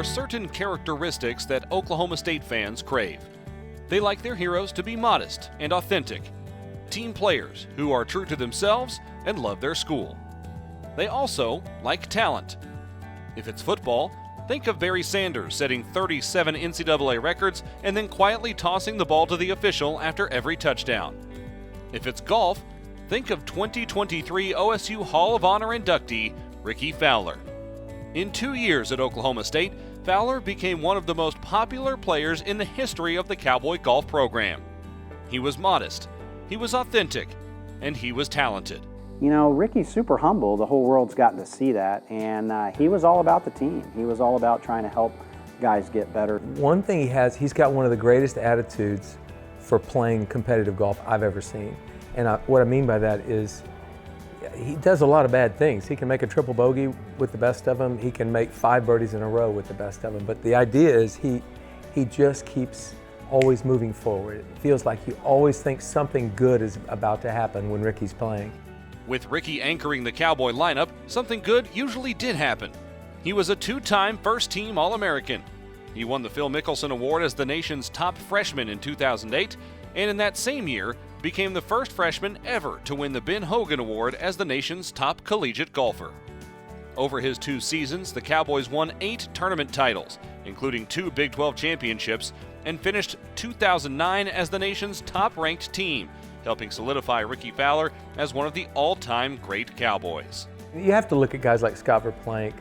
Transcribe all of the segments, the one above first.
certain characteristics that Oklahoma State fans crave. They like their heroes to be modest and authentic, team players who are true to themselves and love their school. They also like talent. If it's football, think of Barry Sanders setting 37 NCAA records and then quietly tossing the ball to the official after every touchdown. If it's golf, think of 2023 OSU Hall of Honor inductee Rickie Fowler. In 2 years at Oklahoma State, Fowler became one of the most popular players in the history of the Cowboy golf program. He was modest, he was authentic, and he was talented. You know, Rickie's super humble. The whole world's gotten to see that, and he was all about the team. He was all about trying to help guys get better. One thing he has, he's got one of the greatest attitudes for playing competitive golf I've ever seen. And what I mean by that is he does a lot of bad things. He can make a triple bogey with the best of them. He can make 5 birdies in a row with the best of them. But the idea is he just keeps always moving forward. It feels like you always think something good is about to happen when Rickie's playing. With Rickie anchoring the Cowboy lineup, something good usually did happen. He was a 2-time first-team All-American. He won the Phil Mickelson Award as the nation's top freshman in 2008, and in that same year became the first freshman ever to win the Ben Hogan Award as the nation's top collegiate golfer. Over his 2 seasons, the Cowboys won 8 tournament titles, including 2 Big 12 championships, and finished 2009 as the nation's top-ranked team, helping solidify Rickie Fowler as one of the all-time great Cowboys. You have to look at guys like Scott Verplank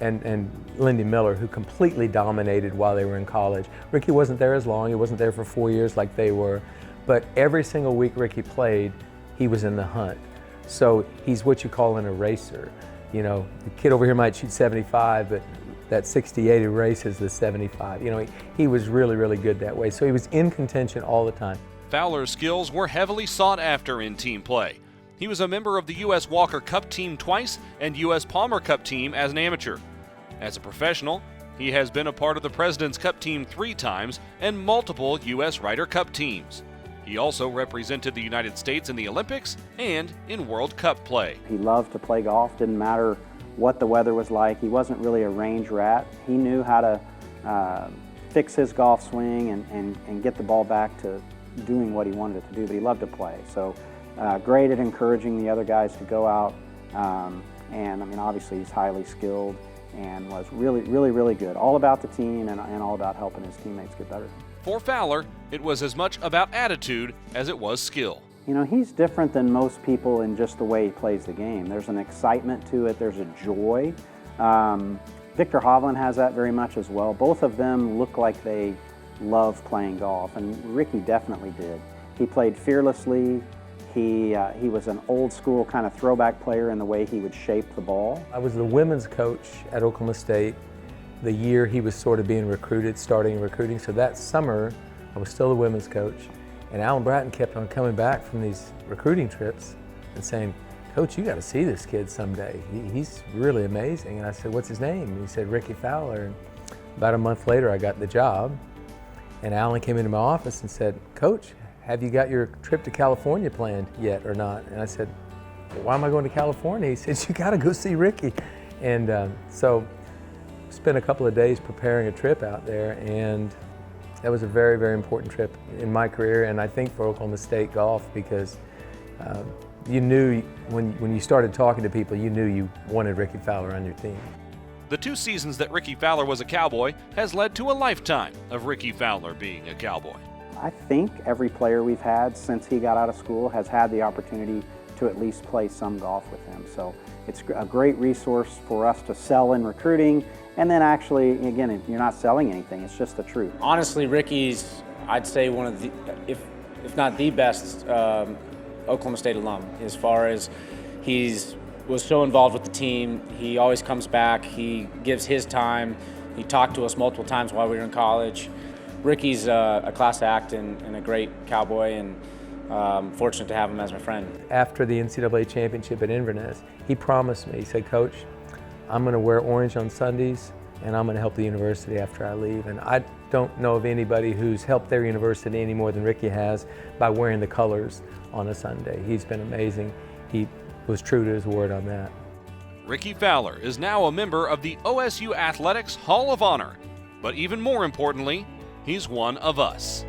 and Lindy Miller, who completely dominated while they were in college. Rickie wasn't there as long. He wasn't there for 4 years like they were. But every single week Rickie played, he was in the hunt. So he's what you call an eraser. You know, the kid over here might shoot 75, but that 68 erases the 75. You know, he was really, really good that way. So he was in contention all the time. Fowler's skills were heavily sought after in team play. He was a member of the U.S. Walker Cup team twice and U.S. Palmer Cup team as an amateur. As a professional, he has been a part of the President's Cup team 3 times and multiple U.S. Ryder Cup teams. He also represented the United States in the Olympics and in World Cup play. He loved to play golf, didn't matter what the weather was like. He wasn't really a range rat. He knew how to fix his golf swing and get the ball back to doing what he wanted it to do, but he loved to play. So great at encouraging the other guys to go out, and I mean, obviously he's highly skilled and was really, really, really good. All about the team and all about helping his teammates get better. For Fowler, it was as much about attitude as it was skill. You know, he's different than most people in just the way he plays the game. There's an excitement to it, there's a joy. Victor Hovland has that very much as well. Both of them look like they love playing golf, and Rickie definitely did. He played fearlessly. He was an old school kind of throwback player in the way he would shape the ball. I was the women's coach at Oklahoma State the year he was sort of being recruited, starting recruiting. So that summer, I was still the women's coach, and Alan Bratton kept on coming back from these recruiting trips and saying, "Coach, you got to see this kid someday. He's really amazing." And I said, "What's his name?" And he said, "Rickie Fowler." And about a month later, I got the job. And Alan came into my office and said, "Coach, have you got your trip to California planned yet or not?" And I said, "Why am I going to California?" He said, "You got to go see Rickie." And so spent a couple of days preparing a trip out there, and that was a very, very important trip in my career, and I think for Oklahoma State golf, because you knew when you started talking to people, you knew you wanted Rickie Fowler on your team. The 2 seasons that Rickie Fowler was a Cowboy has led to a lifetime of Rickie Fowler being a Cowboy. I think every player we've had since he got out of school has had the opportunity to at least play some golf with him. So it's a great resource for us to sell in recruiting, and then actually, again, you're not selling anything, it's just the truth. Honestly, Rickie's, I'd say, one of the, if not the best Oklahoma State alum, as far as was so involved with the team. He always comes back, he gives his time, he talked to us multiple times while we were in college. Rickie's a class act and a great Cowboy, and fortunate to have him as my friend. After the NCAA championship at Inverness, he promised me, he said, "Coach, I'm going to wear orange on Sundays, and I'm going to help the university after I leave." And I don't know of anybody who's helped their university any more than Rickie has by wearing the colors on a Sunday. He's been amazing. He was true to his word on that. Rickie Fowler is now a member of the OSU Athletics Hall of Honor But even more importantly, he's one of us.